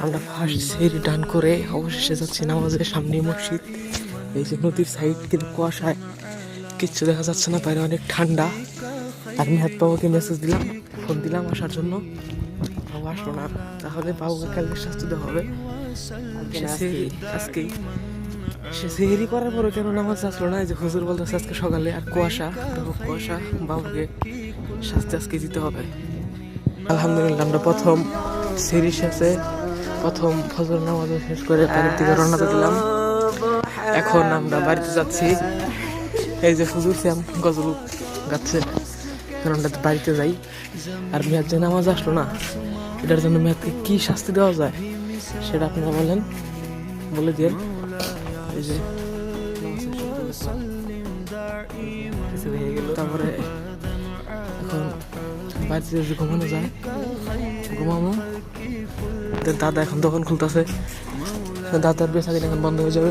আমরা ফার্স্ট সেহরি ডান করে অবশেষে যাচ্ছি নামাজের। সামনে মসজিদ, এই যে নদীর সাইড, কিন্তু কুয়াশায় কিচ্ছু দেখা যাচ্ছে না, বাইরে অনেক ঠান্ডা। আর মেহাত বাবুকে মেসেজ দিলাম, ফোন দিলাম আসার জন্য, বাবু আসলো না। তাহলে বাবুকে কালকে শাস্তি দেওয়া হবে। আজকেই সে সেহেরি করার পরে কেন নামাজ আসলো না? এই যে হুজুর বলতেছে আজকে সকালে, আর কুয়াশা, কুয়াশা, বাবুকে শাস্তি আজকে দিতে হবে। আলহামদুলিল্লাহ আমরা প্রথম সেহরি শেষে প্রথম ফজর নামাজ শেষ করে বাড়ির দিকে রওনা দিলাম। এখন আমরা বাড়িতে যাচ্ছি। এই যে হুজুর শ্যাম গজল গাচ্ছে, এখন আমরা বাড়িতে যাই। আর মেয়াদ যে নামাজ আসলো না, এটার জন্য মেয়াদকে কি শাস্তি দেওয়া যায় সেটা আপনারা বলেন, বলে দিন। এই যে তারপরে এখন বাড়িতে যদি ঘুমানো যায় ঘুমাবো। দাদা এখন দোকান খুলতেছে, দাদার বেচা কিনা এখন বন্ধ হয়ে যাবে।